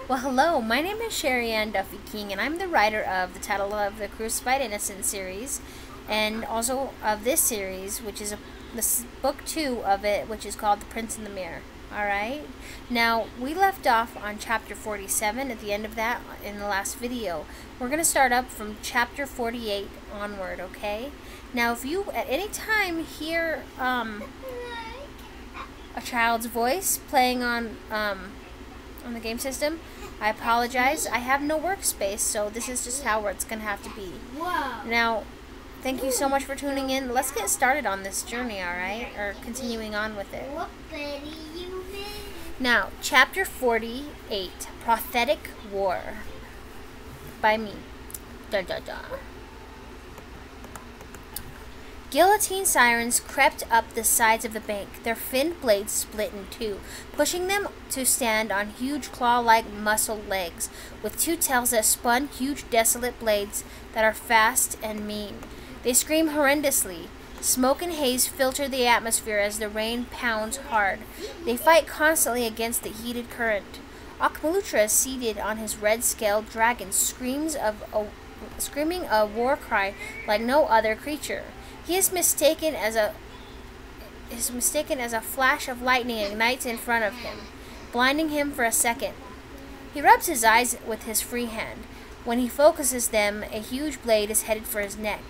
Well, hello, my name is Sherry Ann Duffy King, and I'm the writer of the title of the Crucified Innocent series, and also of this series, which is this book 2 of it, which is called The Prince in the Mirror. Alright? Now, we left off on chapter 47 at the end of that in the last video. We're going to start up from chapter 48 onward, okay? Now, if you at any time hear a child's voice playing on the game system, I apologize. I have no workspace, so this is just how it's going to have to be. Whoa. Now, thank you so much for tuning in. Let's get started on this journey, alright? Or continuing on with it. What Betty you made? Now, chapter 48, Prophetic War. By me. Da da da. Guillotine sirens crept up the sides of the bank, their finned blades split in two, pushing them to stand on huge claw-like muscled legs, with two tails that spun huge desolate blades that are fast and mean. They scream horrendously. Smoke and haze filter the atmosphere as the rain pounds hard. They fight constantly against the heated current. Akmalutra, seated on his red-scaled dragon, screaming a war cry like no other creature. He is mistaken as a flash of lightning ignites in front of him, blinding him for a second. He rubs his eyes with his free hand. When he focuses them, a huge blade is headed for his neck.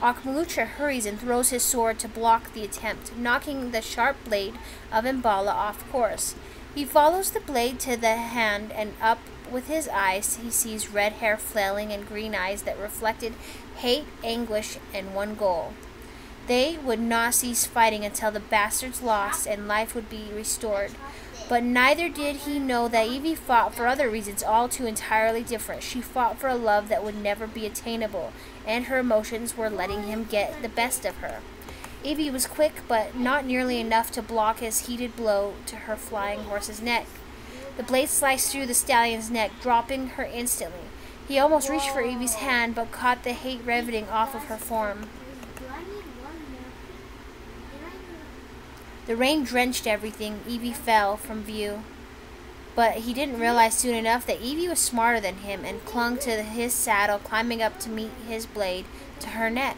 Akmalutra hurries and throws his sword to block the attempt, knocking the sharp blade of Imbala off course. He follows the blade to the hand, and up with his eyes he sees red hair flailing and green eyes that reflected hate, anguish, and one goal. They would not cease fighting until the bastards lost and life would be restored. But neither did he know that Evie fought for other reasons all too entirely different. She fought for a love that would never be attainable, and her emotions were letting him get the best of her. Evie was quick, but not nearly enough to block his heated blow to her flying horse's neck. The blade sliced through the stallion's neck, dropping her instantly. He almost reached for Evie's hand, but caught the hate riveting off of her form. The rain drenched everything. Evie fell from view. But he didn't realize soon enough that Evie was smarter than him and clung to his saddle, climbing up to meet his blade to her neck.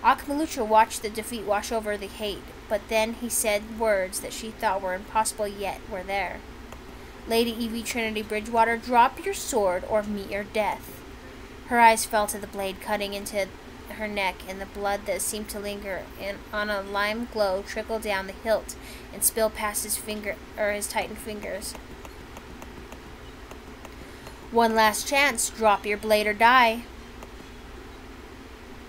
Akmalutra watched the defeat wash over the hate, but then he said words that she thought were impossible yet were there. Lady Evie Trinity Bridgewater, drop your sword or meet your death. Her eyes fell to the blade cutting into her neck, and the blood that seemed to linger on a lime glow trickled down the hilt and spill past his tightened fingers. One last chance. Drop your blade or die.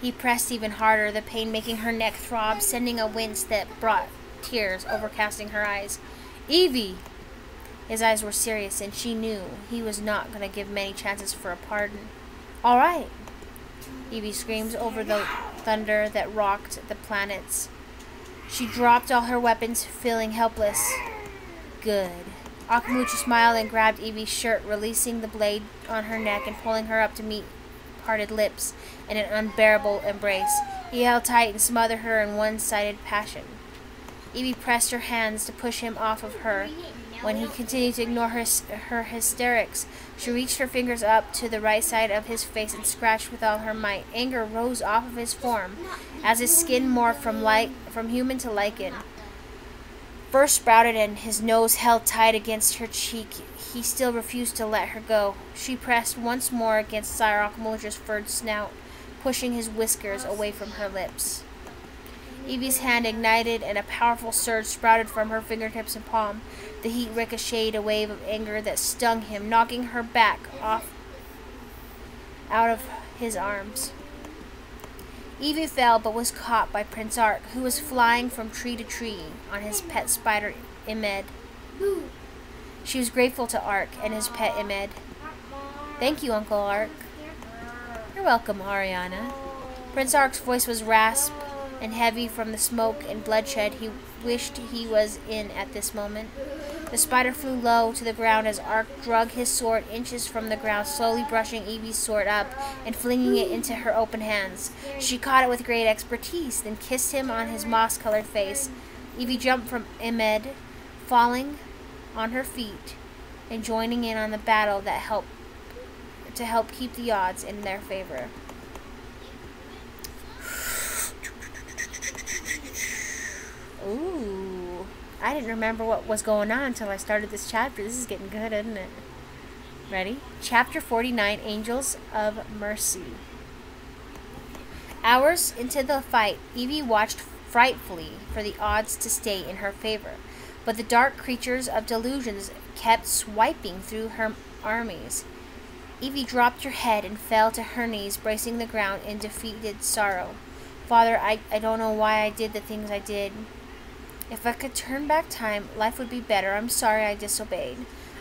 He pressed even harder, the pain making her neck throb, sending a wince that brought tears overcasting her eyes. Evie! His eyes were serious, and she knew he was not going to give many chances for a pardon. All right. Evie screams over the thunder that rocked the planets. She dropped all her weapons, feeling helpless. Good. Akmalutra smiled and grabbed Evie's shirt, releasing the blade on her neck and pulling her up to meet parted lips in an unbearable embrace. He held tight and smothered her in one-sided passion. Evie pressed her hands to push him off of her. When he continued to ignore her hysterics, she reached her fingers up to the right side of his face and scratched with all her might. Anger rose off of his form as his skin morphed from human to lichen. Fur sprouted and his nose held tight against her cheek. He still refused to let her go. She pressed once more against Sire Akmalutra's furred snout, pushing his whiskers away from her lips. Evie's hand ignited and a powerful surge sprouted from her fingertips and palm. The heat ricocheted a wave of anger that stung him, knocking her back out of his arms. Evie fell but was caught by Prince Ark, who was flying from tree to tree on his pet spider Imed. She was grateful to Ark and his pet Imed. Thank you, Uncle Ark. You're welcome, Ariana. Prince Ark's voice was rasped and heavy from the smoke and bloodshed he wished he was in at this moment. The spider flew low to the ground as Ark drug his sword inches from the ground, slowly brushing Evie's sword up and flinging it into her open hands. She caught it with great expertise, then kissed him on his moss-colored face. Evie jumped from Imed, falling on her feet and joining in on the battle that help keep the odds in their favor. Ooh, I didn't remember what was going on until I started this chapter. This is getting good, isn't it? Ready? Chapter 49, Angels of Mercy. Hours into the fight, Evie watched frightfully for the odds to stay in her favor, but the dark creatures of delusions kept swiping through her armies. Evie dropped her head and fell to her knees, bracing the ground in defeated sorrow. Father, I don't know why I did the things I did. If I could turn back time, life would be better. I'm sorry I disobeyed.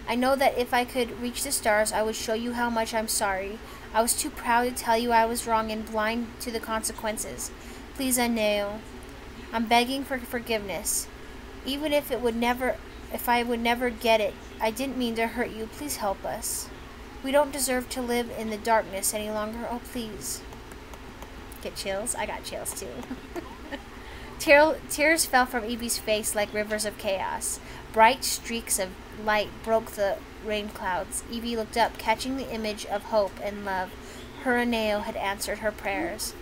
I know that if I could reach the stars, I would show you how much I'm sorry. I was too proud to tell you I was wrong and blind to the consequences. Please, Aneo, I'm begging for forgiveness. Even if I would never get it, I didn't mean to hurt you. Please help us. We don't deserve to live in the darkness any longer. Oh, please. Get chills? I got chills too. Tears fell from Evie's face like rivers of chaos. Bright streaks of light broke the rain clouds. Evie looked up, catching the image of hope and love. Her Aneo had answered her prayers.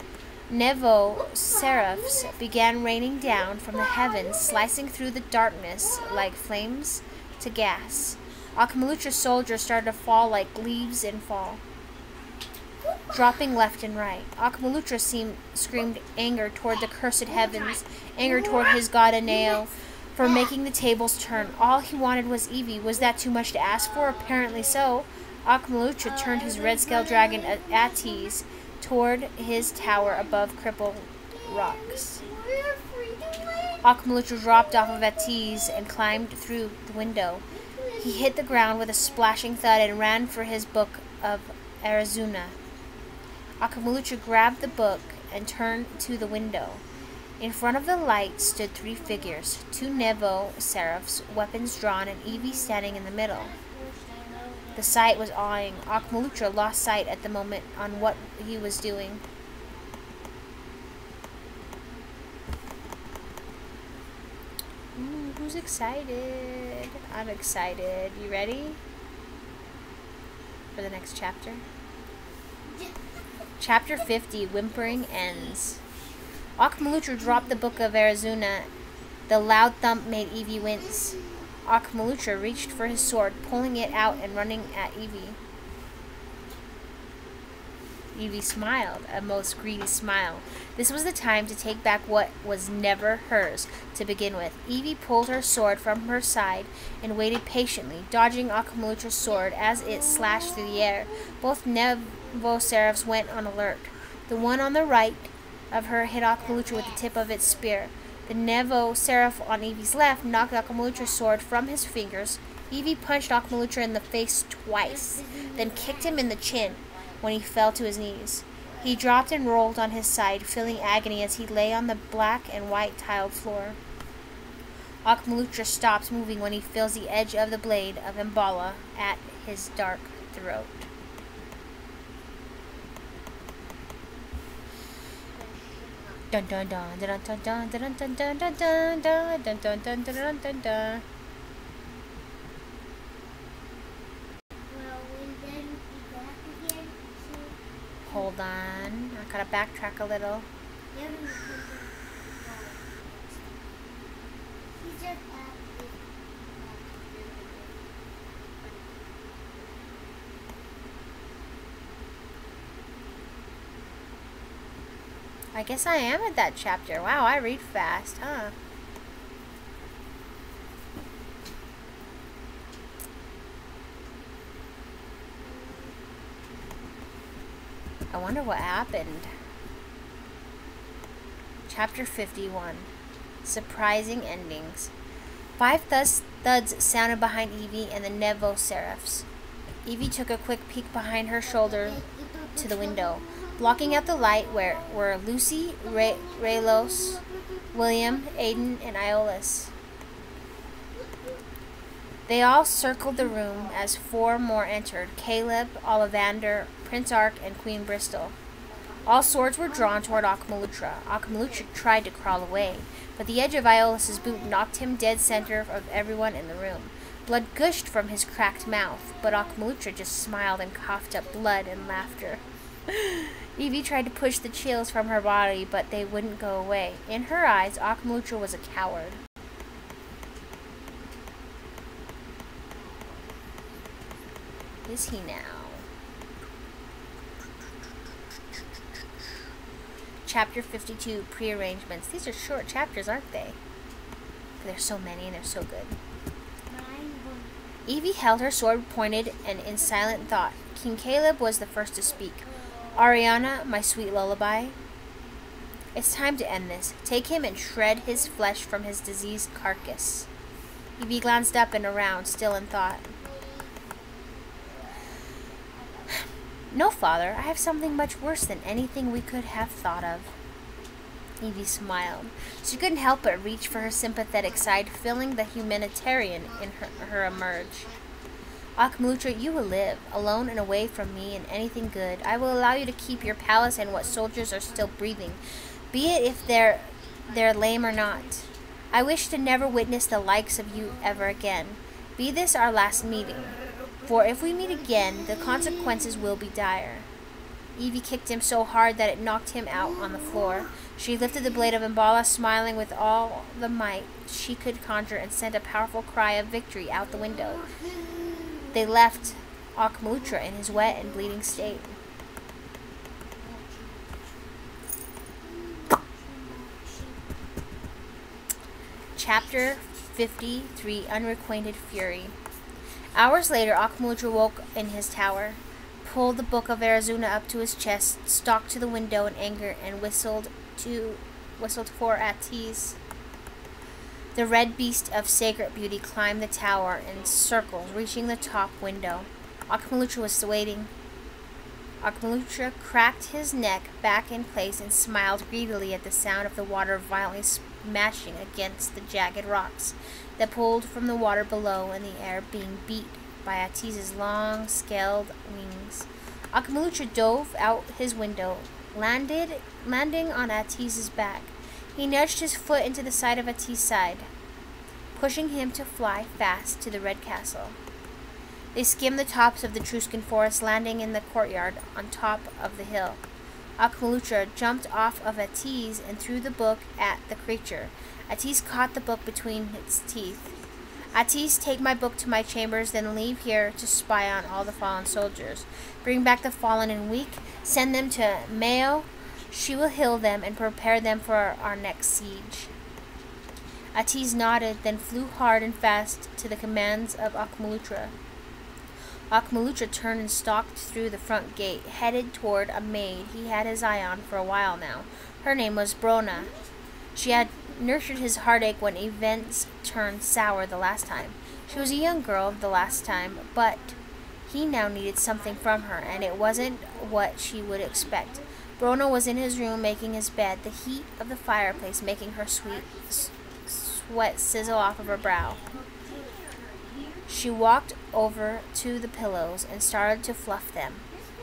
Nevo seraphs began raining down from the heavens, slicing through the darkness like flames to gas. Akamalutra's soldiers started to fall like leaves in fall, dropping left and right. Akamalutra screamed anger toward the cursed heavens, anger toward his god Aneo for making the tables turn. All he wanted was Evie. Was that too much to ask for? Apparently so. Akamalutra turned his red-scaled dragon Ates toward his tower above crippled rocks. Akamalutra dropped off of Ates and climbed through the window. He hit the ground with a splashing thud and ran for his book of Arizuna. Akamalutra grabbed the book and turned to the window. In front of the light stood 3 figures, 2 Nevo seraphs, weapons drawn, and Evie standing in the middle. The sight was awing. Akamalutra lost sight at the moment on what he was doing. Ooh, who's excited? I'm excited. You ready for the next chapter? Chapter 50, Whimpering Ends. Akamalutra dropped the book of Arizuna. The loud thump made Evie wince. Akamalutra reached for his sword, pulling it out and running at Evie. Evie smiled, a most greedy smile. This was the time to take back what was never hers to begin with. Evie pulled her sword from her side and waited patiently, dodging Akamalutra's sword as it slashed through the air. Both Nevo seraphs went on alert. The one on the right of her hit Akamalutra with the tip of its spear. The Nevo seraph on Evie's left knocked Akamalutra's sword from his fingers. Evie punched Akamalutra in the face twice, then kicked him in the chin when he fell to his knees. He dropped and rolled on his side, feeling agony as he lay on the black and white tiled floor. Akamalutra stops moving when he feels the edge of the blade of Mbala at his dark throat. Dun dun dun dun dun dun dun dun dun dun dun dun dun dun dun dun dun dun. Hold on, I gotta backtrack a little. I guess I am at that chapter. Wow, I read fast, huh? I wonder what happened. Chapter 51. Surprising Endings. 5 thuds sounded behind Evie and the Nevo seraphs. Evie took a quick peek behind her shoulder to the window. Blocking out the light were Lucy, Raylos, William, Aiden, and Iolus. They all circled the room as 4 more entered: Caleb, Ollivander, Prince Ark, and Queen Bristol. All swords were drawn toward Akamalutra. Akamalutra tried to crawl away, but the edge of Iolus's boot knocked him dead center of everyone in the room. Blood gushed from his cracked mouth, but Akmalutra just smiled and coughed up blood and laughter. Evie tried to push the chills from her body, but they wouldn't go away. In her eyes, Akmalutra was a coward. Is he now? Chapter 52, Prearrangements. These are short chapters, aren't they? There's so many and they're so good. Evie held her sword pointed and in silent thought. King Caleb was the first to speak. Ariana, my sweet lullaby. It's time to end this. Take him and shred his flesh from his diseased carcass. Evie glanced up and around, still in thought. No, Father, I have something much worse than anything we could have thought of. Evie smiled. She couldn't help but reach for her sympathetic side, feeling the humanitarian in her emerge. Akmalutra, you will live, alone and away from me and anything good. I will allow you to keep your palace and what soldiers are still breathing, be it if they're lame or not. I wish to never witness the likes of you ever again. Be this our last meeting, for if we meet again, the consequences will be dire. Evie kicked him so hard that it knocked him out on the floor. She lifted the blade of Imbala, smiling with all the might she could conjure, and sent a powerful cry of victory out the window. They left Akmalutra in his wet and bleeding state. Chapter 53, Unrequited Fury. Hours later, Akmalutra woke in his tower, pulled the book of Arizuna up to his chest, stalked to the window in anger, and whistled for Atiz. The red beast of sacred beauty climbed the tower in circles, reaching the top window. Akmalutra was waiting. Akmalutra cracked his neck back in place and smiled greedily at the sound of the water violently smashing against the jagged rocks that pulled from the water below, and the air being beat by Atiz's long, scaled wings. Akmalutra dove out his window, landing on Atiz's back. He nudged his foot into the side of Atiz's side, pushing him to fly fast to the Red Castle. They skimmed the tops of the Truscan forest, landing in the courtyard on top of the hill. Akmalutra jumped off of Atiz and threw the book at the creature. Atiz caught the book between its teeth. Atiz, take my book to my chambers, then leave here to spy on all the fallen soldiers. Bring back the fallen and weak. Send them to Mayo. She will heal them and prepare them for our next siege. Atiz nodded, then flew hard and fast to the commands of Akmalutra. Akmalutra turned and stalked through the front gate, headed toward a maid he had his eye on for a while now. Her name was Brona. She had nurtured his heartache when events turned sour the last time. She was a young girl the last time, but he now needed something from her, and it wasn't what she would expect. Brona was in his room making his bed, the heat of the fireplace making her sweat sizzle off of her brow. She walked over to the pillows and started to fluff them,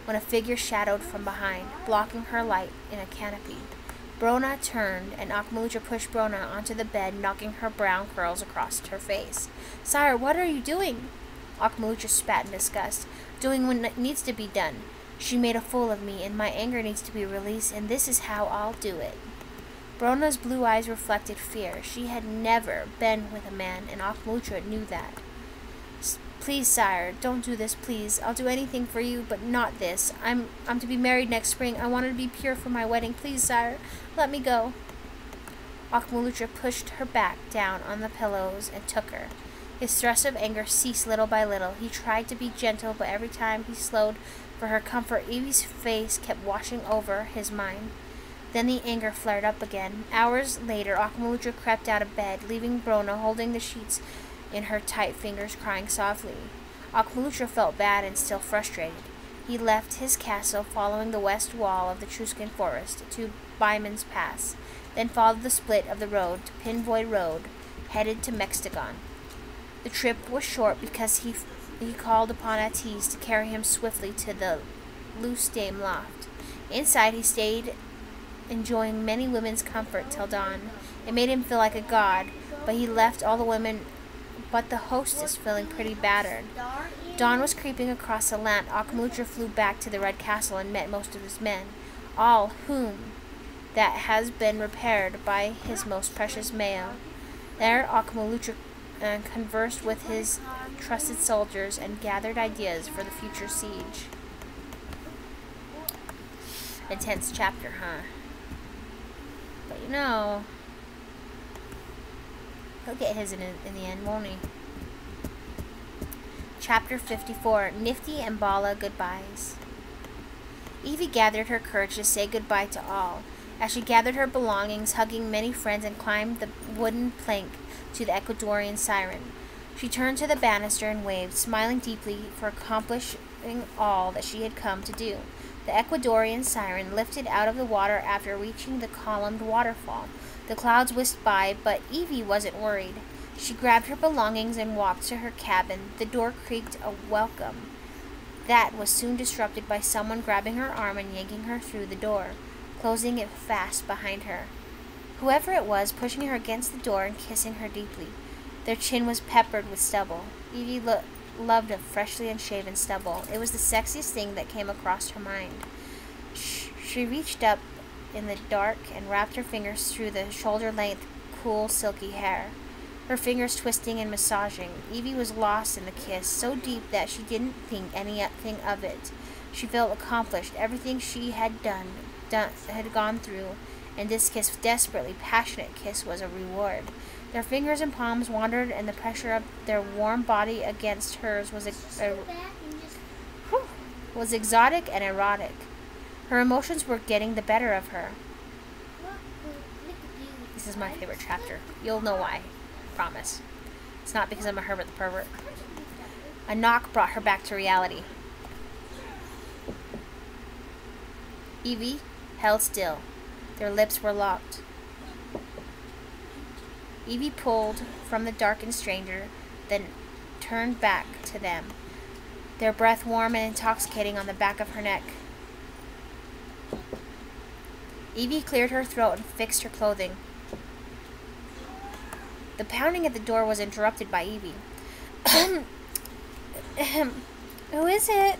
when a figure shadowed from behind, blocking her light in a canopy. Brona turned, and Akmalutra pushed Brona onto the bed, knocking her brown curls across her face. "Sire, what are you doing?" Akmalutra spat in disgust. "Doing what needs to be done. She made a fool of me, and my anger needs to be released, and this is how I'll do it." Brona's blue eyes reflected fear. She had never been with a man, and Akmalutra knew that. "Please, sire, don't do this, please. I'll do anything for you, but not this. I'm to be married next spring. I want to be pure for my wedding. Please, sire, let me go." Akmalutra pushed her back down on the pillows and took her. His thrust of anger ceased little by little. He tried to be gentle, but every time he slowed for her comfort, Evie's face kept washing over his mind. Then the anger flared up again. Hours later, Akmalutra crept out of bed, leaving Brona holding the sheets in her tight fingers, crying softly. Akmalutra felt bad and still frustrated. He left his castle, following the west wall of the Truscan forest to Byman's Pass, then followed the split of the road to Pinvoid Road, headed to Mextagon. The trip was short because he called upon Atiz to carry him swiftly to the Loose Dame loft. Inside, he stayed, enjoying many women's comfort till dawn. It made him feel like a god, but he left all the women but the hostess feeling pretty battered. Dawn was creeping across the land. Akmutra flew back to the Red Castle and met most of his men, all whom that has been repaired by his most precious mail. There Akmutra conversed with his trusted soldiers and gathered ideas for the future siege. Intense chapter, huh? But you know, he'll get his in the end, won't he? Chapter 54, Nifty and Bala Goodbyes. Evie gathered her courage to say goodbye to all. As she gathered her belongings, hugging many friends, and climbed the wooden plank to the Ecuadorian siren, she turned to the banister and waved, smiling deeply for accomplishing all that she had come to do. The Ecuadorian siren lifted out of the water after reaching the columned waterfall. The clouds whisked by, but Evie wasn't worried. She grabbed her belongings and walked to her cabin. The door creaked a welcome. That was soon disrupted by someone grabbing her arm and yanking her through the door, closing it fast behind her. Whoever it was, pushing her against the door and kissing her deeply. Their chin was peppered with stubble. Evie loved a freshly unshaven stubble. It was the sexiest thing that came across her mind. She reached up in the dark and wrapped her fingers through the shoulder-length, cool, silky hair, her fingers twisting and massaging. Evie was lost in the kiss, so deep that she didn't think anything of it. She felt accomplished. Everything she had gone through, and this kiss, desperately passionate kiss, was a reward. Their fingers and palms wandered, and the pressure of their warm body against hers was exotic and erotic. Her emotions were getting the better of her. This is my favorite chapter. You'll know why. Promise. It's not because I'm a Herbert the pervert. A knock brought her back to reality. Evie held still. Their lips were locked. Evie pulled from the darkened stranger, then turned back to them, their breath warm and intoxicating on the back of her neck. Evie cleared her throat and fixed her clothing. The pounding at the door was interrupted by Evie. Who is it?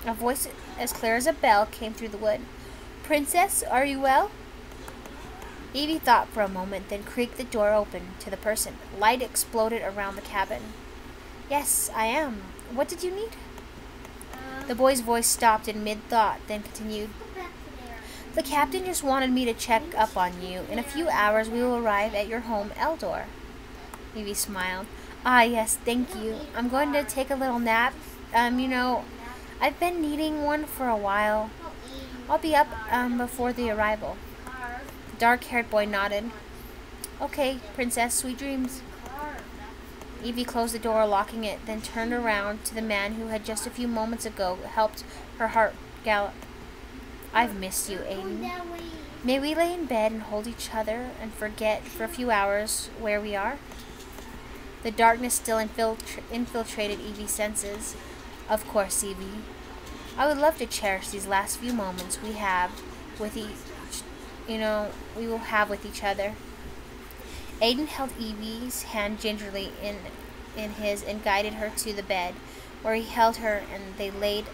A voice as clear as a bell came through the wood. Princess, are you well? Evie thought for a moment, then creaked the door open to the person. Light exploded around the cabin. Yes, I am. What did you need? The boy's voice stopped in mid-thought, then continued. The captain just wanted me to check up on you. In a few hours we will arrive at your home, Eldor. Evie smiled. Ah, yes, thank you. I'm going to take a little nap. I've been needing one for a while. I'll be up before the arrival. The dark-haired boy nodded. Okay, princess, sweet dreams. Evie closed the door, locking it, then turned around to the man who had just a few moments ago helped her heart gallop. I've missed you, Aiden. May we lay in bed and hold each other and forget for a few hours where we are? The darkness still infiltrated Evie's senses. Of course, Evie. I would love to cherish these last few moments we have with we will have with each other. Aiden held Evie's hand gingerly in his and guided her to the bed, where he held her and they laid,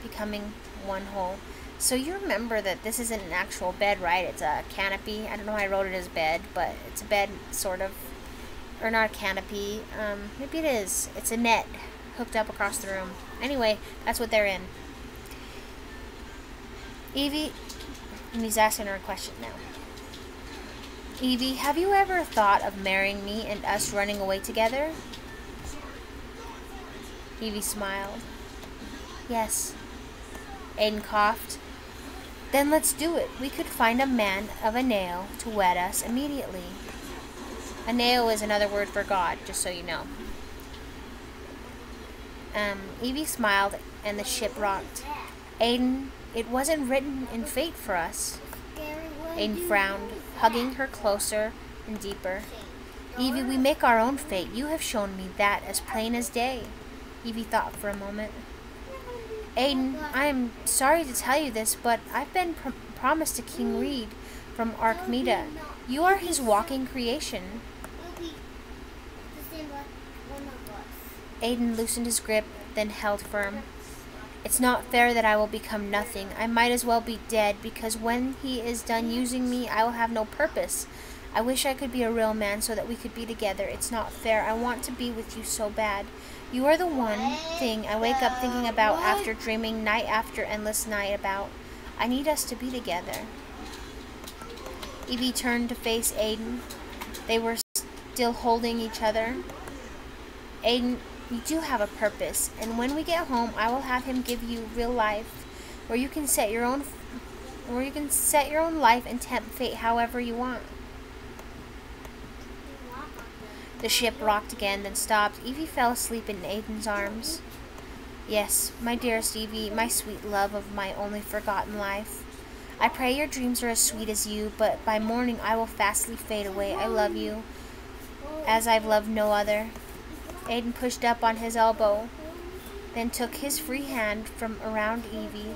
becoming one whole. So you remember that this isn't an actual bed, right? It's a canopy. I don't know why I wrote it as bed, but it's a bed, sort of. Or not a canopy. Maybe it is. It's a net hooked up across the room. Anyway, that's what they're in. Evie, and he's asking her a question now. Evie, have you ever thought of marrying me and us running away together? Evie smiled. Yes. Aiden coughed. Then let's do it. We could find a man of Aneo to wed us immediately. Aneo is another word for God, just so you know. Evie smiled and the ship rocked. Aiden, it wasn't written in fate for us. Aiden frowned, hugging her closer and deeper. Evie, we make our own fate. You have shown me that as plain as day. Evie thought for a moment. Aiden, I am sorry to tell you this, but I've been promised to King Reed from Arkmida. You are his walking creation. Aiden loosened his grip, then held firm. It's not fair that I will become nothing. I might as well be dead, because when he is done using me, I will have no purpose. I wish I could be a real man so that we could be together. It's not fair. I want to be with you so bad. You are the one thing I wake up thinking about after dreaming night after endless night about. I need us to be together. Evie turned to face Aiden. They were still holding each other. Aiden, you do have a purpose, and when we get home, I will have him give you real life, where you can set your own life and tempt fate however you want. The ship rocked again, then stopped. Evie fell asleep in Aiden's arms. Yes, my dearest Evie, my sweet love of my only forgotten life. I pray your dreams are as sweet as you, but by morning I will fastly fade away. I love you, as I've loved no other. Aiden pushed up on his elbow, then took his free hand from around Evie,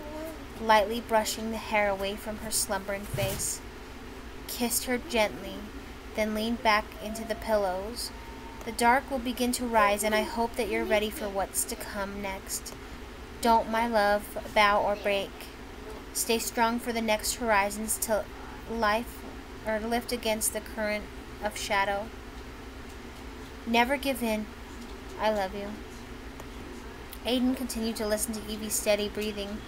lightly brushing the hair away from her slumbering face, kissed her gently, then leaned back into the pillows. The dark will begin to rise, and I hope that you're ready for what's to come next. Don't, my love, bow or break. Stay strong for the next horizons till lift against the current of shadow. Never give in. I love you. Aiden continued to listen to Evie's steady breathing.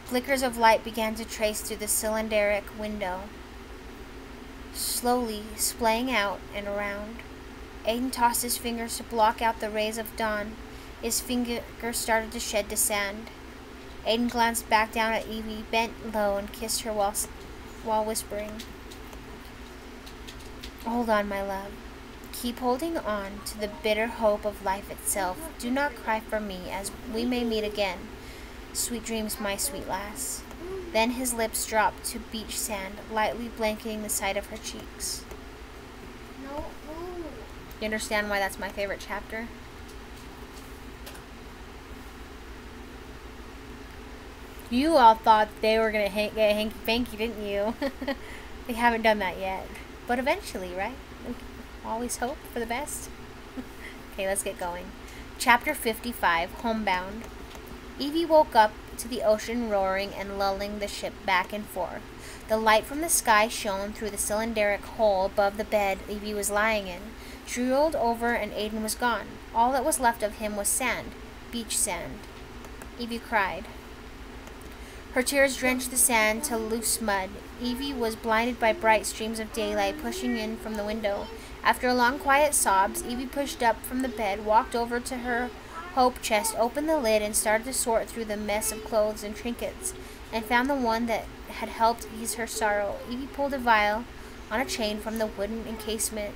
Flickers of light began to trace through the cylindric window, slowly splaying out and around. Aiden tossed his fingers to block out the rays of dawn. His fingers started to shed to sand. Aiden glanced back down at Evie, bent low, and kissed her while whispering, Hold on, my love. Keep holding on to the bitter hope of life itself. Do not cry for me, as we may meet again. Sweet dreams, my sweet lass. Then his lips dropped to beach sand, lightly blanketing the side of her cheeks. No. You understand why that's my favorite chapter? You all thought they were going to get hanky-panky, didn't you? They haven't done that yet. But eventually, right? We can always hope for the best. Okay, let's get going. Chapter 55, Homebound. Evie woke up to the ocean roaring and lulling the ship back and forth. The light from the sky shone through the cylindric hole above the bed Evie was lying in. She rolled over and Aiden was gone. All that was left of him was sand, beach sand. Evie cried. Her tears drenched the sand to loose mud. Evie was blinded by bright streams of daylight pushing in from the window. After long quiet sobs, Evie pushed up from the bed, walked over to her hope chest, opened the lid, and started to sort through the mess of clothes and trinkets, and found the one that had helped ease her sorrow. Evie pulled a vial on a chain from the wooden encasement,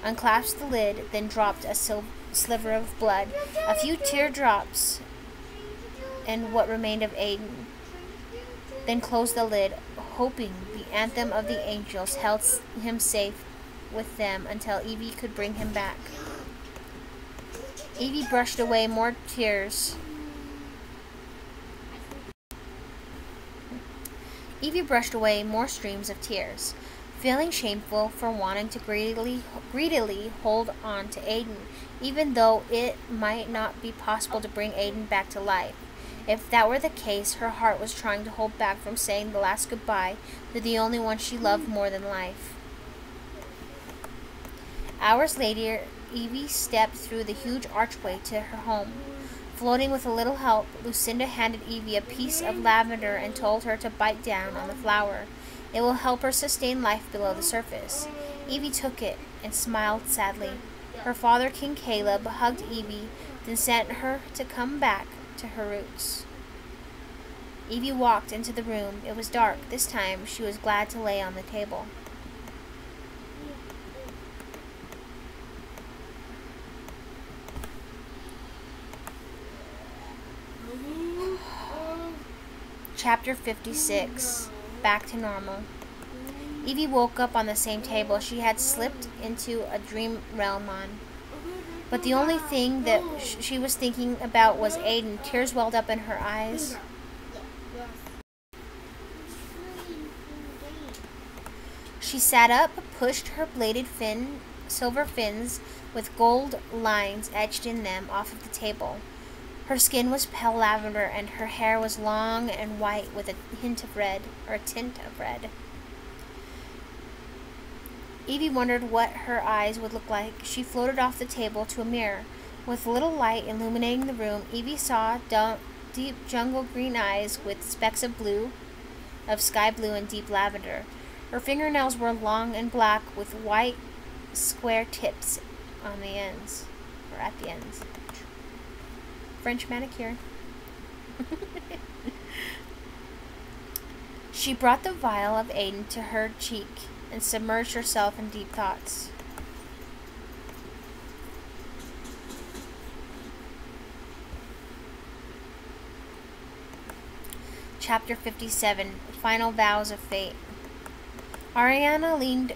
unclasped the lid, then dropped a sliver of blood, a few teardrops, and what remained of Aiden. Then closed the lid, hoping the anthem of the angels held him safe with them until Evie could bring him back. Evie brushed away more tears. Evie brushed away more streams of tears, feeling shameful for wanting to greedily hold on to Aiden, even though it might not be possible to bring Aiden back to life. If that were the case, her heart was trying to hold back from saying the last goodbye to the only one she loved more than life. Hours later, Evie stepped through the huge archway to her home. Floating with a little help, Lucinda handed Evie a piece of lavender and told her to bite down on the flower. It will help her sustain life below the surface. Evie took it and smiled sadly. Her father, King Caleb, hugged Evie, then sent her to come back to her roots. Evie walked into the room. It was dark. This time she was glad to lay on the table. Chapter 56, Back to Normal. Evie woke up on the same table she had slipped into a dream realm on. But the only thing that she was thinking about was Aiden. Tears welled up in her eyes. She sat up, pushed her bladed fin silver fins with gold lines etched in them off of the table. Her skin was pale lavender, and her hair was long and white with a tint of red. Evie wondered what her eyes would look like. She floated off the table to a mirror. With little light illuminating the room, Evie saw deep jungle green eyes with specks of sky blue and deep lavender. Her fingernails were long and black with white square tips on the ends, or at the ends. French manicure. She brought the vial of Aiden to her cheek and submerged herself in deep thoughts. Chapter 57, Final Vows of Fate. Ariana leaned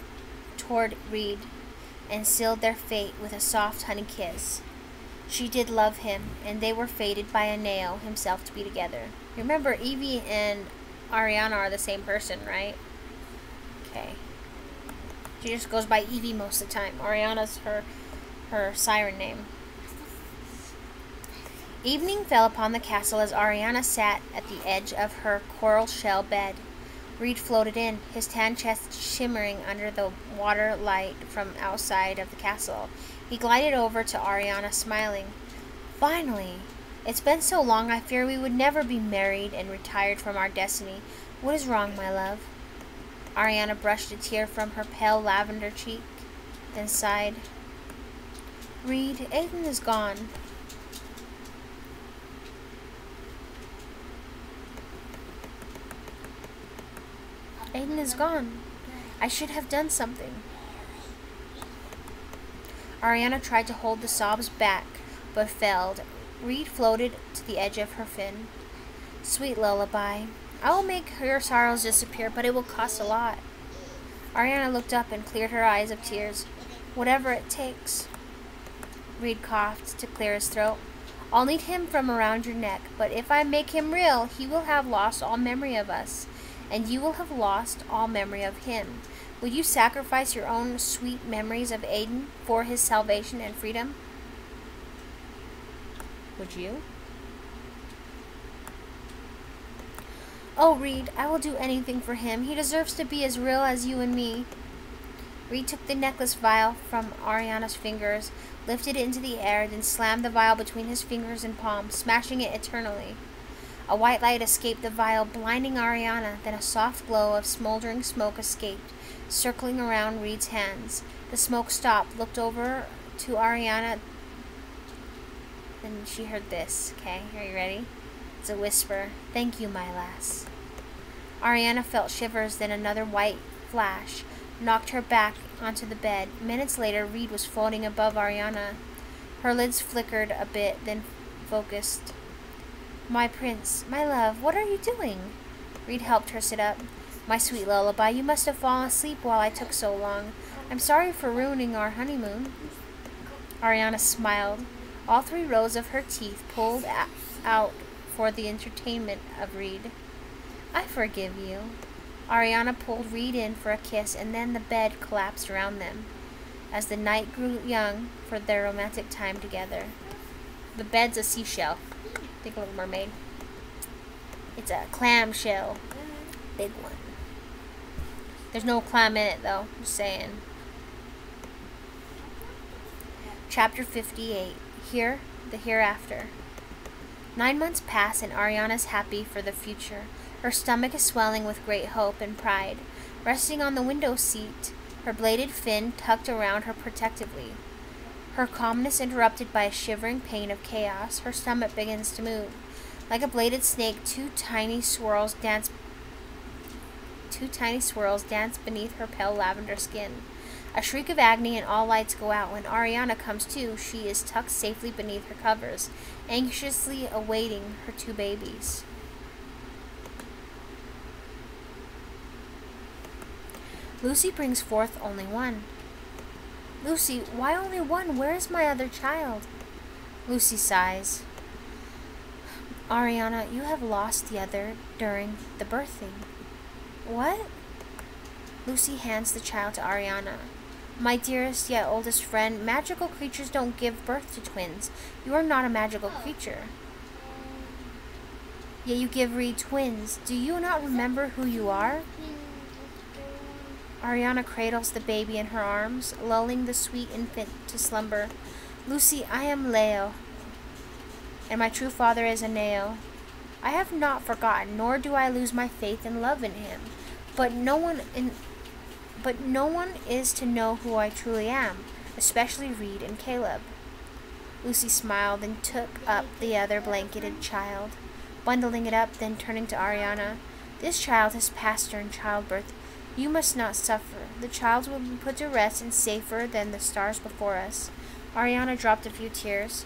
toward Reed and sealed their fate with a soft honey kiss. She did love him, and they were fated by a nail himself to be together. Remember, Evie and Ariana are the same person, right? Okay. She just goes by Evie most of the time. Ariana's her siren name. Evening fell upon the castle as Ariana sat at the edge of her coral shell bed. Reed floated in, his tan chest shimmering under the water light from outside of the castle. He glided over to Ariana, smiling. Finally! It's been so long I fear we would never be married and retired from our destiny. What is wrong, my love? Ariana brushed a tear from her pale lavender cheek, then sighed. Reed, Aiden is gone. Aiden is gone. I should have done something. Ariana tried to hold the sobs back, but failed. Reed floated to the edge of her fin. Sweet lullaby. I will make your sorrows disappear, but it will cost a lot. Ariana looked up and cleared her eyes of tears. Whatever it takes. Reed coughed to clear his throat. I'll need him from around your neck, but if I make him real, he will have lost all memory of us, and you will have lost all memory of him. Would you sacrifice your own sweet memories of Aiden for his salvation and freedom? Would you? Oh, Reed, I will do anything for him. He deserves to be as real as you and me. Reed took the necklace vial from Ariana's fingers, lifted it into the air, then slammed the vial between his fingers and palm, smashing it eternally. A white light escaped the vial, blinding Ariana, then a soft glow of smoldering smoke escaped, circling around Reed's hands. The smoke stopped, looked over to Ariana, then she heard this. Okay, are you ready? It's a whisper. Thank you, my lass. Ariana felt shivers, then another white flash knocked her back onto the bed. Minutes later, Reed was floating above Ariana. Her lids flickered a bit, then focused. My prince, my love, what are you doing? Reed helped her sit up. My sweet lullaby, you must have fallen asleep while I took so long. I'm sorry for ruining our honeymoon. Ariana smiled. All 3 rows of her teeth pulled out for the entertainment of Reed. I forgive you. Ariana pulled Reed in for a kiss, and then the bed collapsed around them as the night grew young for their romantic time together. The bed's a seashell. Think Little Mermaid. It's a clam shell. Big one. There's no clam in it, though. Just saying. Chapter 58. Here, the Hereafter. 9 months pass, and Ariana's happy for the future. Her stomach is swelling with great hope and pride. Resting on the window seat, her bladed fin tucked around her protectively. Her calmness interrupted by a shivering pain of chaos, her stomach begins to move. Like a bladed snake, two tiny swirls dance beneath her pale lavender skin. A shriek of agony and all lights go out. When Ariana comes to, she is tucked safely beneath her covers, anxiously awaiting her 2 babies. Lucy brings forth only one. Lucy, why only one? Where is my other child? Lucy sighs. Ariana, you have lost the other during the birthing. What? Lucy hands the child to Ariana. My dearest yet oldest friend, magical creatures don't give birth to twins. You are not a magical creature. Yet you give Reed twins. Do you not remember who you are? Ariana cradles the baby in her arms, lulling the sweet infant to slumber. Lucy, I am Leo, and my true father is Aneo. I have not forgotten, nor do I lose my faith and love in him. But no one is to know who I truly am, especially Reed and Caleb. Lucy smiled and took up the other blanketed child, bundling it up, then turning to Ariana. This child has passed during childbirth. You must not suffer. The child will be put to rest and safer than the stars before us. Ariana dropped a few tears.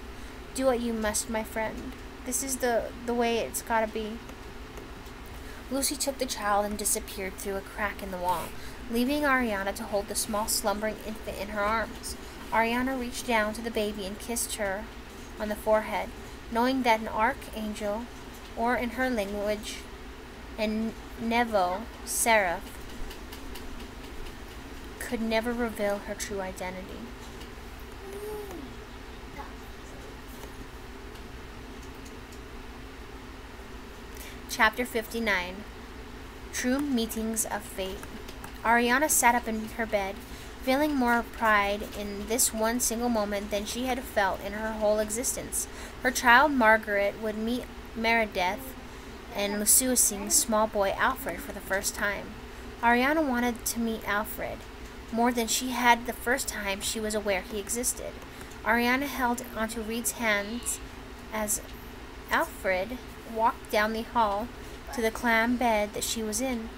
Do what you must, my friend. This is the way it's gotta be. Lucy took the child and disappeared through a crack in the wall, leaving Ariana to hold the small slumbering infant in her arms. Ariana reached down to the baby and kissed her on the forehead, knowing that an archangel, or in her language, and Nevo, Seraph, could never reveal her true identity. Chapter 59. True Meetings of Fate. Ariana sat up in her bed, feeling more pride in this one single moment than she had felt in her whole existence. Her child Margaret would meet Meredith and Lusuasing's small boy Alfred for the first time. Ariana wanted to meet Alfred more than she had the first time she was aware he existed. Ariana held onto Reed's hands as Alfred walked down the hall to the clam bed that she was in.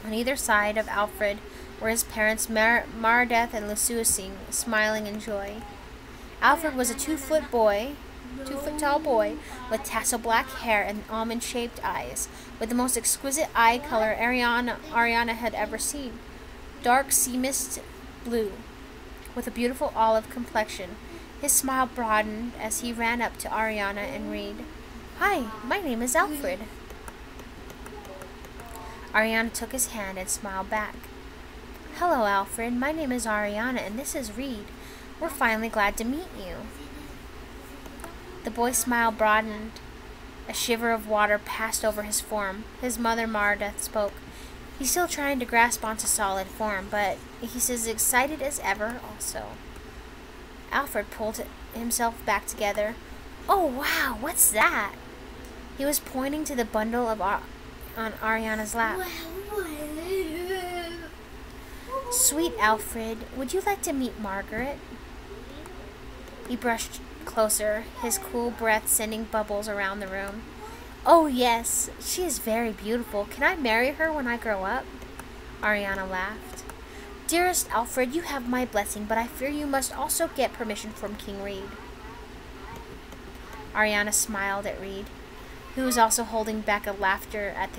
On either side of Alfred were his parents, Meredith and Lusuasing, smiling in joy. Alfred was a 2-foot tall boy, with tassel black hair and almond-shaped eyes, with the most exquisite eye color Ariana had ever seen. Dark sea mist blue, with a beautiful olive complexion. His smile broadened as he ran up to Ariana and Reed. Hi, my name is Alfred. Ariana took his hand and smiled back. Hello, Alfred. My name is Ariana, and this is Reed. We're finally glad to meet you. The boy's smile broadened. A shiver of water passed over his form. His mother, Meredith, spoke. He's still trying to grasp onto solid form, but he's as excited as ever also. Alfred pulled himself back together. Oh, wow, what's that? He was pointing to the bundle on Ariana's lap. Sweet Alfred, would you like to meet Margaret? He brushed closer, his cool breath sending bubbles around the room. Oh, yes, she is very beautiful. Can I marry her when I grow up? Ariana laughed. Dearest Alfred, you have my blessing, but I fear you must also get permission from King Reed. Ariana smiled at Reed, who was also holding back a laughter at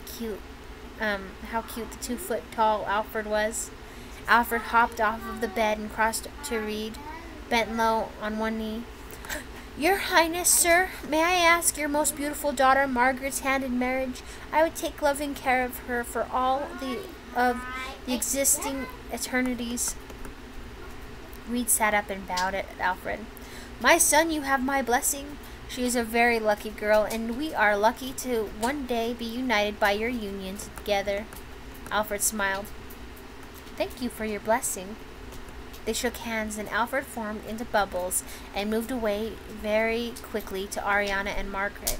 how cute the 2-foot tall Alfred was. Alfred hopped off of the bed and crossed to Reed, bent low on one knee. Your Highness, sir, may I ask your most beautiful daughter Margaret's hand in marriage? I would take loving care of her for all of the existing eternities. Reed sat up and bowed at Alfred. My son, you have my blessing. She is a very lucky girl, and we are lucky to one day be united by your union together. Alfred smiled. Thank you for your blessing. They shook hands, and Alfred formed into bubbles and moved away very quickly to Ariana and Margaret.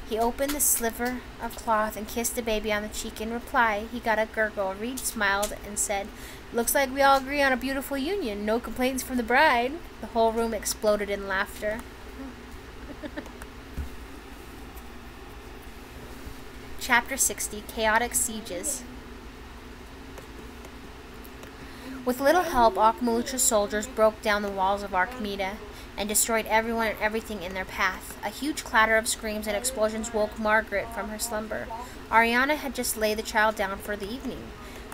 He opened the sliver of cloth and kissed the baby on the cheek. In reply, he got a gurgle. Reed smiled and said, Looks like we all agree on a beautiful union. No complaints from the bride. The whole room exploded in laughter. Chapter 60, Chaotic Sieges. With little help, Akmalutra's soldiers broke down the walls of Archimeda and destroyed everyone and everything in their path. A huge clatter of screams and explosions woke Margaret from her slumber. Ariana had just laid the child down for the evening.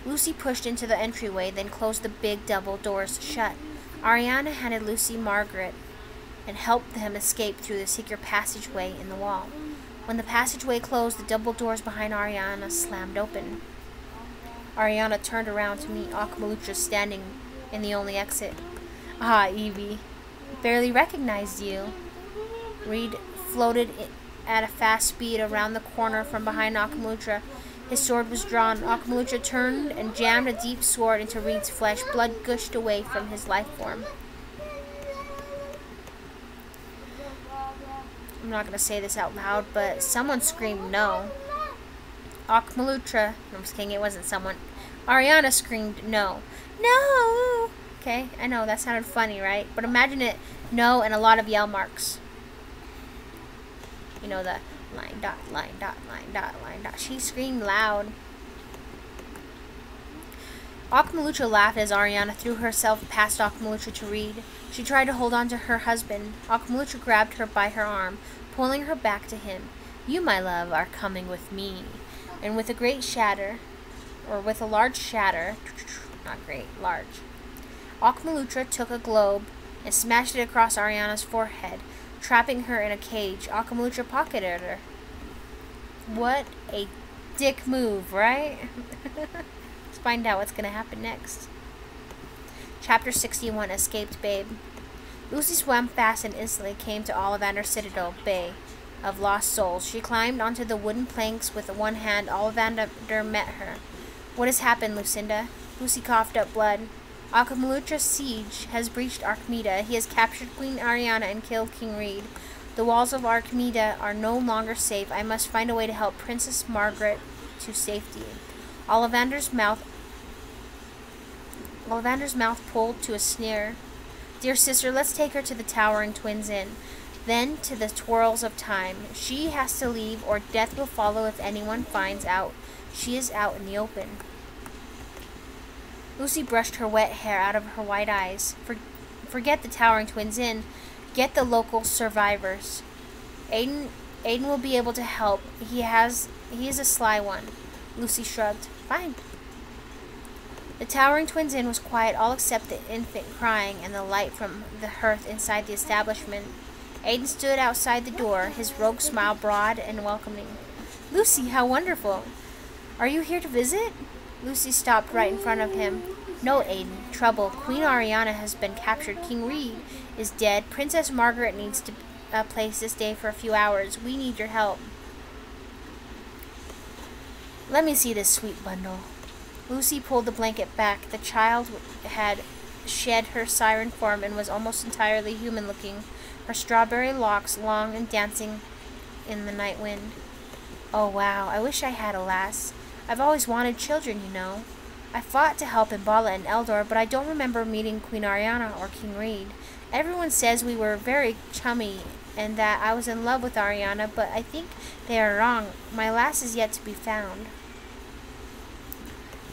Lucy pushed into the entryway, then closed the big double doors shut. Ariana handed Lucy Margaret and helped them escape through the secret passageway in the wall. When the passageway closed, the double doors behind Ariana slammed open. Ariana turned around to meet Akmalutra standing in the only exit. Ah, Evie. Barely recognized you. Reed floated at a fast speed around the corner from behind Akmalutra. His sword was drawn. Akmalutra turned and jammed a deep sword into Reed's flesh. Blood gushed away from his life form. I'm not going to say this out loud, but someone screamed no. Akmalutra, I'm just kidding, it wasn't someone. Ariana screamed no. No! Okay, I know, that sounded funny, right? But imagine it, no, and a lot of yell marks. You know, the line, dot, line, dot, line, dot, line, dot. She screamed loud. Akmalutra laughed as Ariana threw herself past Akmalutra to Reed. She tried to hold on to her husband. Akmalutra grabbed her by her arm, pulling her back to him. You, my love, are coming with me. And with a large shatter, not great, large, Akmalutra took a globe and smashed it across Ariana's forehead, trapping her in a cage. Akmalutra pocketed her. What a dick move, right? Let's find out what's going to happen next. Chapter 61, Escaped Babe. Lucy swam fast and instantly came to Ollivander Citadel Bay of Lost Souls. She climbed onto the wooden planks with one hand. Ollivander met her. What has happened, Lucinda? Lucy coughed up blood. Akmalutra's siege has breached Archmeda. He has captured Queen Ariana and killed King Reed. The walls of Archmeda are no longer safe. I must find a way to help Princess Margaret to safety. Ollivander's mouth pulled to a sneer. Dear sister, let's take her to the Towering Twins Inn. Then to the Twirls of Time. She has to leave, or death will follow if anyone finds out she is out in the open. Lucy brushed her wet hair out of her white eyes. Forget the Towering Twins Inn. Get the local survivors. Aiden will be able to help. He is a sly one. Lucy shrugged. Fine. The Towering Twins Inn was quiet, all except the infant crying and the light from the hearth inside the establishment. Aiden stood outside the door, his rogue smile broad and welcoming. Lucy, how wonderful. Are you here to visit? Lucy stopped right in front of him. No, Aiden. Trouble. Queen Ariana has been captured. King Reed is dead. Princess Margaret needs to place this day for a few hours. We need your help. Let me see this sweet bundle. Lucy pulled the blanket back. The child had shed her siren form and was almost entirely human-looking, her strawberry locks long and dancing in the night wind. Oh, wow. I wish I had a lass. I've always wanted children, you know. I fought to help Imbala and Eldor, but I don't remember meeting Queen Ariana or King Reed. Everyone says we were very chummy and that I was in love with Ariana, but I think they are wrong. My lass is yet to be found.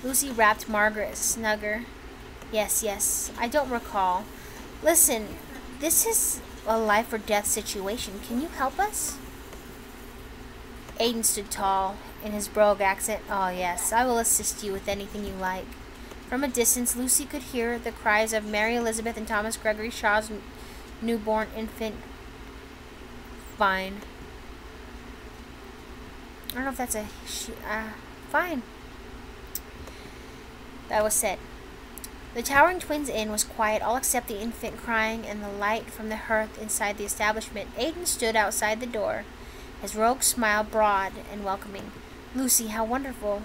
Lucy wrapped Margaret snugger. Yes, I don't recall. Listen, this is a life or death situation. Can you help us? Aiden stood tall in his brogue accent. Oh, yes, I will assist you with anything you like. From a distance, Lucy could hear the cries of Mary Elizabeth and Thomas Gregory Shaw's newborn infant. Fine. I don't know if that's a fine. That was said. The Towering Twins Inn was quiet, all except the infant crying and the light from the hearth inside the establishment. Aiden stood outside the door, his rogue smile broad and welcoming. Lucy, how wonderful.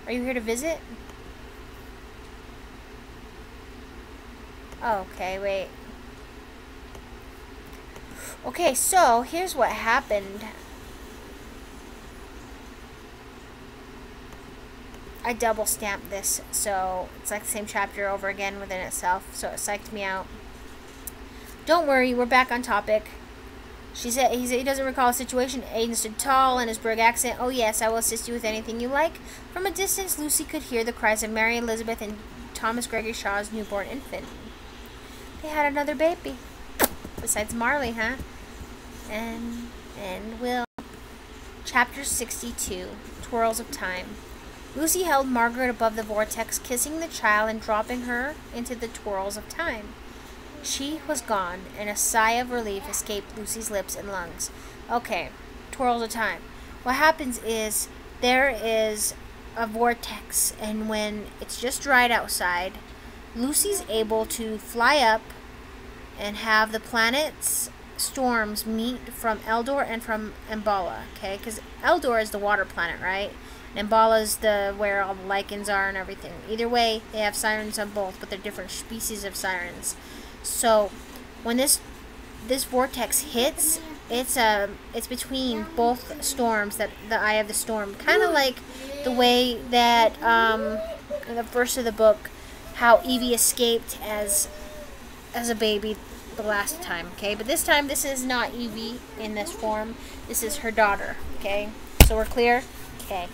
Are you here to visit? Oh, okay, wait. Okay, so here's what happened. I double stamped this, so it's like the same chapter over again within itself, so it psyched me out. Don't worry, we're back on topic. He said he doesn't recall a situation. Aiden stood tall in his Brigg accent. Oh yes, I will assist you with anything you like. From a distance, Lucy could hear the cries of Mary Elizabeth and Thomas Gregory Shaw's newborn infant. They had another baby. Besides Marley, huh? And Will. Chapter 62, Twirls of Time. Lucy held Margaret above the vortex, kissing the child and dropping her into the twirls of time. She was gone, and a sigh of relief escaped Lucy's lips and lungs. Okay, twirls of time. What happens is there is a vortex, and when it's just right outside, Lucy's able to fly up and have the planet's storms meet from Eldor and from Embala, okay? Because Eldor is the water planet, right? And Embala is where all the lichens are and everything. Either way, they have sirens on both, but they're different species of sirens. So, when this vortex hits, it's between both storms, that the eye of the storm, kind of like the way that in the first of the book, how Evie escaped as a baby the last time, okay? But this time, this is not Evie in this form. This is her daughter, okay? So we're clear? Okay.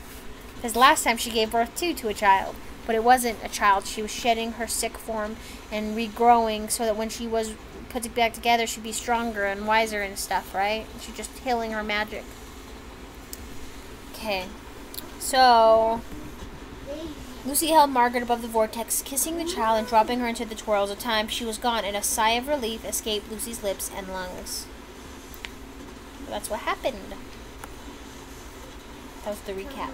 Because last time she gave birth to a child, but it wasn't a child. She was shedding her sick form and regrowing so that when she was put it back together, she'd be stronger and wiser and stuff, right? She's just healing her magic. Okay. So Lucy held Margaret above the vortex, kissing the child and dropping her into the twirls. A time she was gone, and a sigh of relief escaped Lucy's lips and lungs. So that's what happened. That was the recap.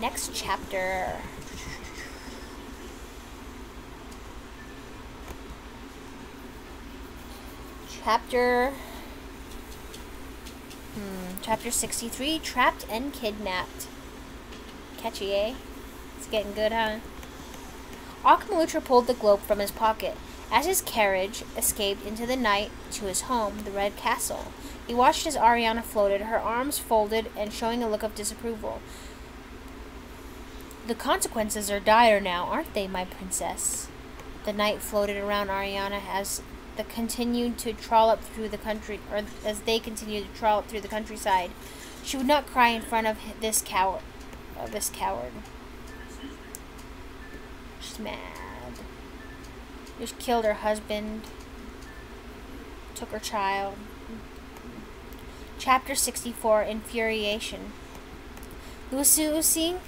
Next chapter. Chapter 63, Trapped and Kidnapped. Catchy, eh? It's getting good, huh? Akmalutra pulled the globe from his pocket. As his carriage escaped into the night to his home, the Red Castle, he watched as Ariana floated, her arms folded and showing a look of disapproval. The consequences are dire now, aren't they, my princess? The night floated around Ariana as they continued to trawl up through the countryside. She would not cry in front of this coward. She's mad. Just killed her husband. Took her child. Chapter 64, Infuriation. Lusuasing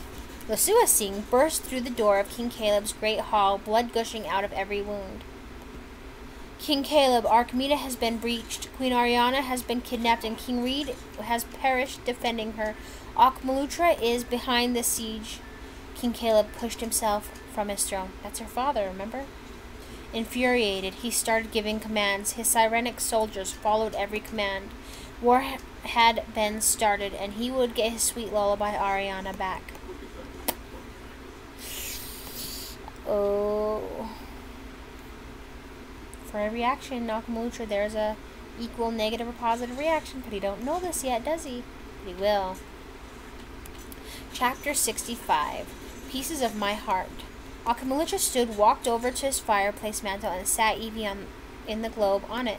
burst through the door of King Caleb's great hall, blood gushing out of every wound. King Caleb, Archimeda has been breached. Queen Ariana has been kidnapped, and King Reed has perished defending her. Akmalutra is behind the siege. King Caleb pushed himself from his throne. That's her father, remember? Infuriated, he started giving commands. His Sirenic soldiers followed every command. War had been started, and he would get his sweet lullaby Ariana back. Oh. For every action, Akmalutra, there's a equal negative or positive reaction, but he don't know this yet, does he? But he will. Chapter 65, Pieces of My Heart. Akmalutra walked over to his fireplace mantle and sat Evie in the globe on it.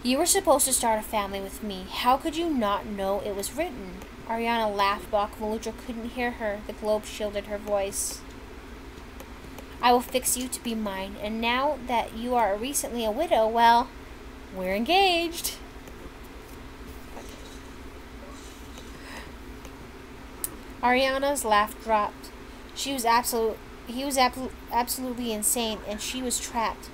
You were supposed to start a family with me. How could you not know it was written? Ariana laughed, but Akmalutra couldn't hear her. The globe shielded her voice. I will fix you to be mine, and now that you are recently a widow, well, we're engaged. Ariana's laugh dropped. He was absolutely insane, and she was trapped.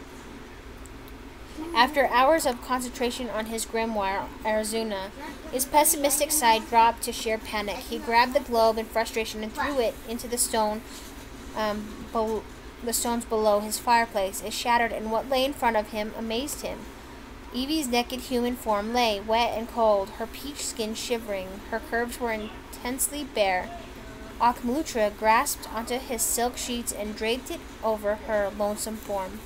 After hours of concentration on his grimoire, Arizona, his pessimistic side dropped to sheer panic. He grabbed the globe in frustration and threw it into the stones below his fireplace. It shattered, and what lay in front of him amazed him. Evie's naked human form lay, wet and cold, her peach skin shivering. Her curves were intensely bare. Akmalutra grasped onto his silk sheets and draped it over her lonesome form.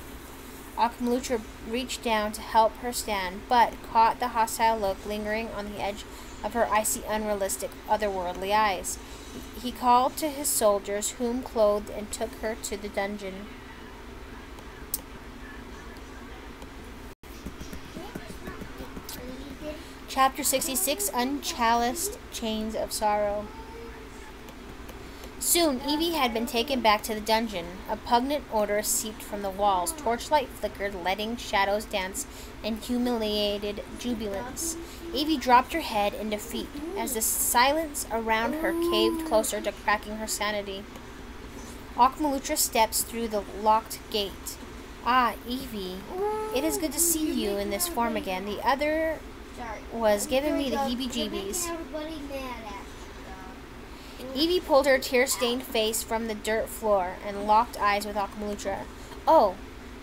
Akmalutra reached down to help her stand, but caught the hostile look lingering on the edge of her icy, unrealistic, otherworldly eyes. He called to his soldiers, whom clothed, and took her to the dungeon. Chapter 66, Unchaliced Chains of Sorrow. Soon, Evie had been taken back to the dungeon. A pungent odor seeped from the walls. Torchlight flickered, letting shadows dance in humiliated jubilance. Evie dropped her head in defeat as the silence around her caved closer to cracking her sanity. Akmalutra steps through the locked gate. Ah, Evie, it is good to see you in this form again. The other was giving me the heebie-jeebies. Evie pulled her tear-stained face from the dirt floor and locked eyes with Akmalutra. Oh,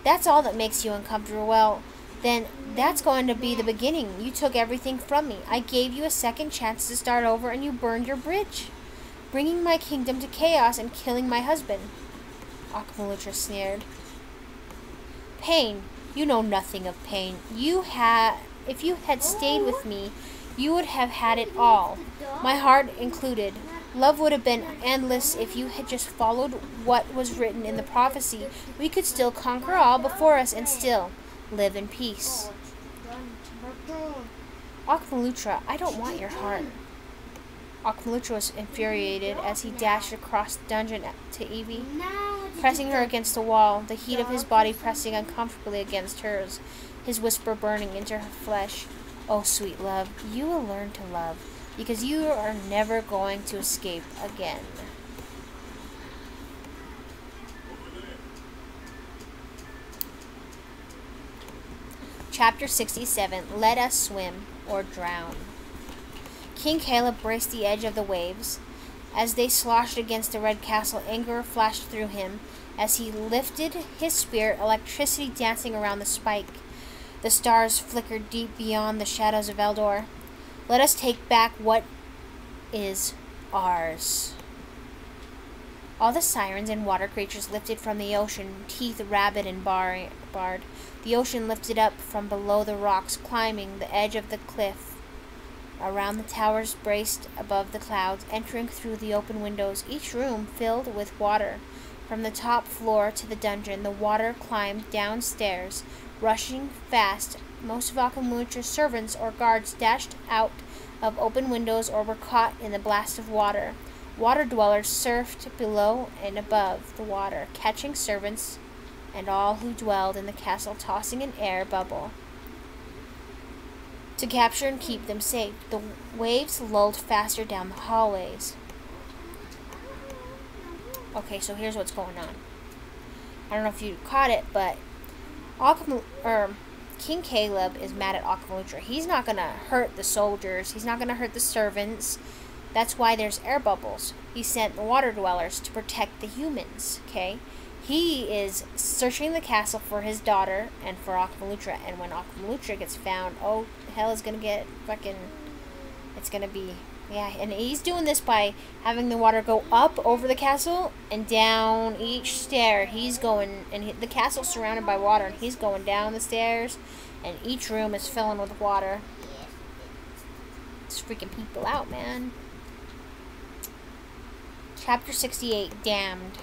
that's all that makes you uncomfortable. Well, then that's going to be the beginning. You took everything from me. I gave you a second chance to start over and you burned your bridge, bringing my kingdom to chaos and killing my husband. Akmalutra sneered. Pain. You know nothing of pain. If you had stayed with me, you would have had it all, my heart included. Love would have been endless if you had just followed what was written in the prophecy. We could still conquer all before us and still live in peace. Akmalutra, I don't want your heart. Akmalutra was infuriated as he dashed across the dungeon to Evie, pressing her against the wall, the heat of his body pressing uncomfortably against hers, his whisper burning into her flesh. Oh, sweet love, you will learn to love, because you are never going to escape again. Chapter 67, Let Us Swim or Drown. King Caleb braced the edge of the waves. As they sloshed against the red castle, anger flashed through him. As he lifted his spear, electricity dancing around the spike. The stars flickered deep beyond the shadows of Eldor. Let us take back what is ours. All the sirens and water creatures lifted from the ocean, teeth rabid and barred. The ocean lifted up from below the rocks, climbing the edge of the cliff. Around the towers braced above the clouds, entering through the open windows, each room filled with water. From the top floor to the dungeon, the water climbed downstairs, rushing fast. Most of Akmalutra's servants or guards dashed out of open windows or were caught in the blast of water. Water dwellers surfed below and above the water, catching servants and all who dwelled in the castle, tossing an air bubble to capture and keep them safe. The waves lulled faster down the hallways. Okay, so here's what's going on. I don't know if you caught it, but King Caleb is mad at Akmalutra. He's not going to hurt the soldiers. He's not going to hurt the servants. That's why there's air bubbles. He sent the water dwellers to protect the humans, okay? He is searching the castle for his daughter and for Akmalutra. And when Akmalutra gets found, oh, hell is going to get fucking... It's going to be... Yeah, and he's doing this by having the water go up over the castle and down each stair. He's going... And the castle's surrounded by water, and he's going down the stairs. And each room is filling with water. It's freaking people out, man. Chapter 68, Damned.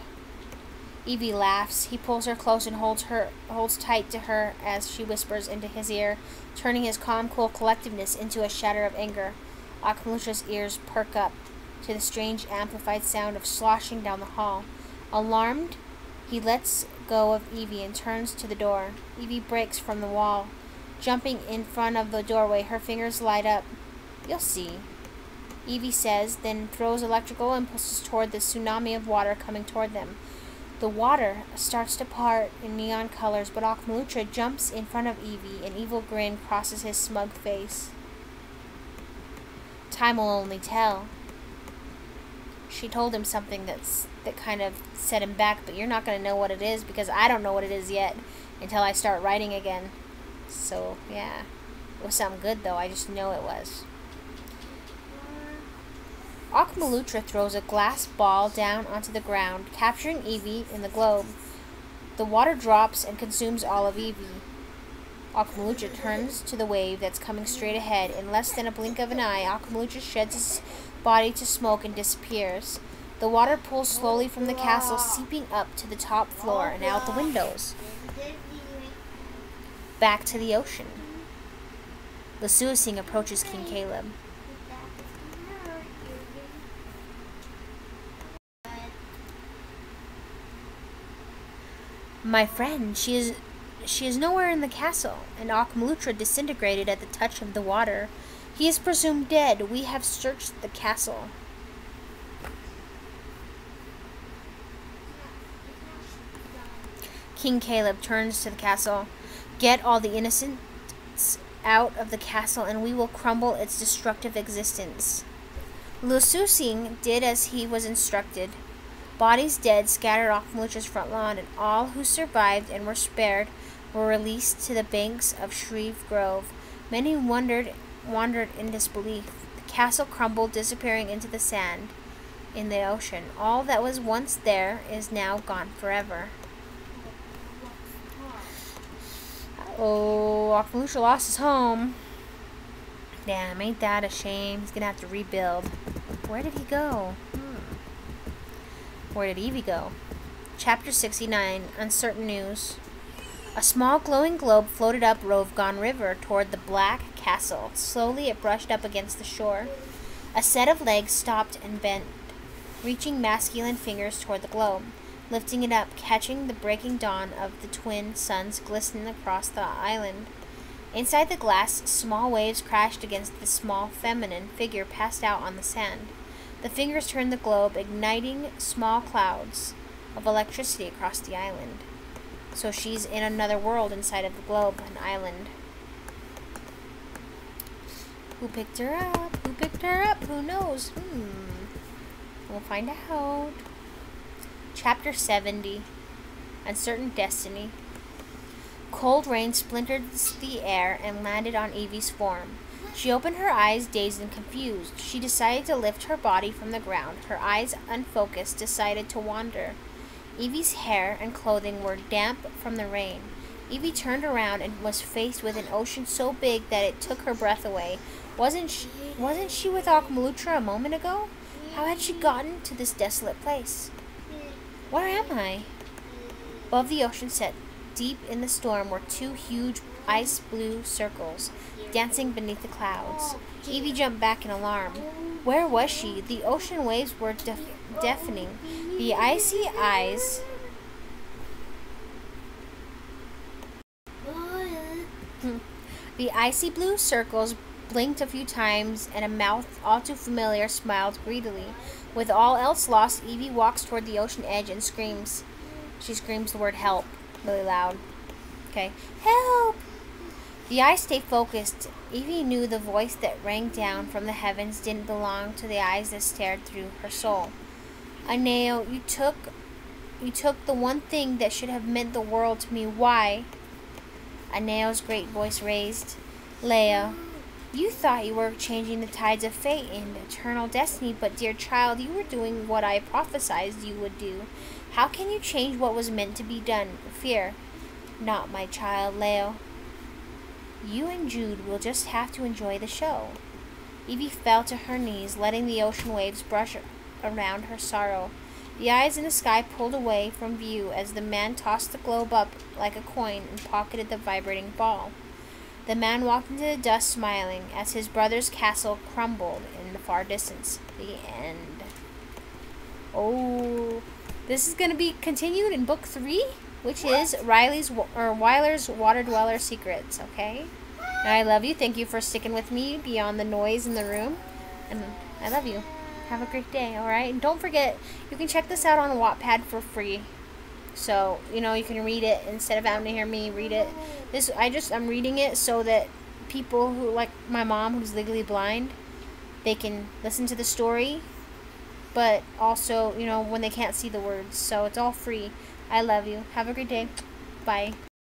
Evie laughs. He pulls her close and holds tight to her as she whispers into his ear, turning his calm, cool collectiveness into a shudder of anger. Akmalutra's ears perk up to the strange amplified sound of sloshing down the hall. Alarmed, he lets go of Evie and turns to the door. Evie breaks from the wall. Jumping in front of the doorway, her fingers light up. You'll see, Evie says, then throws electrical impulses toward the tsunami of water coming toward them. The water starts to part in neon colors, but Akmalutra jumps in front of Evie. An evil grin crosses his smug face. Time will only tell. She told him something that kind of set him back, but you're not going to know what it is because I don't know what it is yet until I start writing again. So, yeah. It was something good, though. I just know it was. Akmalutra throws a glass ball down onto the ground, capturing Evie in the globe. The water drops and consumes all of Evie. Akmalutra turns to the wave that's coming straight ahead. In less than a blink of an eye, Akmalutra sheds his body to smoke and disappears. The water pulls slowly from the castle, seeping up to the top floor and out the windows. Back to the ocean. Lesuasing approaches King Caleb. My friend, she is nowhere in the castle, and Akmalutra disintegrated at the touch of the water. He is presumed dead. We have searched the castle. King Caleb turns to the castle. Get all the innocents out of the castle, and we will crumble its destructive existence. Lu Suxing did as he was instructed. Bodies dead scattered off Malucha's front lawn, and all who survived and were spared were released to the banks of Shreve Grove. Many wandered in disbelief. The castle crumbled, disappearing into the sand in the ocean. All that was once there is now gone forever. Oh, Malucha lost his home. Damn, ain't that a shame? He's gonna have to rebuild. Where did he go? Where did Evie go? Chapter 69, Uncertain News. A small glowing globe floated up Rovgon River toward the black castle. Slowly it brushed up against the shore. A set of legs stopped and bent, reaching masculine fingers toward the globe, lifting it up, catching the breaking dawn of the twin suns glistening across the island. Inside the glass, small waves crashed against the small feminine figure passed out on the sand. The fingers turned the globe, igniting small clouds of electricity across the island. So she's in another world inside of the globe, an island. Who picked her up? Who picked her up? Who knows? We'll find out. Chapter 70, Uncertain Destiny. Cold rain splintered the air and landed on Evie's form. She opened her eyes, dazed and confused. She decided to lift her body from the ground. Her eyes, unfocused, decided to wander. Evie's hair and clothing were damp from the rain. Evie turned around and was faced with an ocean so big that it took her breath away. Wasn't she with Malucha a moment ago? How had she gotten to this desolate place? Where am I? Above the ocean set deep in the storm were two huge ice blue circles dancing beneath the clouds. Evie jumped back in alarm. Where was she? The ocean waves were deafening. The icy eyes the icy blue circles blinked a few times, and a mouth all too familiar smiled greedily. With all else lost, Evie walks toward the ocean edge and screams. She screams the word help really loud. Okay. Help! The eyes stayed focused. Evie knew the voice that rang down from the heavens didn't belong to the eyes that stared through her soul. Aneo, you took the one thing that should have meant the world to me. Why? Aneo's great voice raised. Leia, you thought you were changing the tides of fate and eternal destiny, but dear child, you were doing what I prophesied you would do. How can you change what was meant to be done? Fear not, my child, Leo. You and Jude will just have to enjoy the show. Evie fell to her knees, letting the ocean waves brush around her sorrow. The eyes in the sky pulled away from view as the man tossed the globe up like a coin and pocketed the vibrating ball. The man walked into the dust smiling as his brother's castle crumbled in the far distance. The end. Oh, this is going to be continued in book 3, which is Wyler's Water Dweller Secrets, okay? And I love you. Thank you for sticking with me beyond the noise in the room. And I love you. Have a great day, alright? And don't forget, you can check this out on Wattpad for free. So, you know, you can read it instead of having to hear me read it. I'm reading it so that people who, like my mom who's legally blind, they can listen to the story, but also, you know, when they can't see the words. So it's all free. I love you. Have a great day. Bye.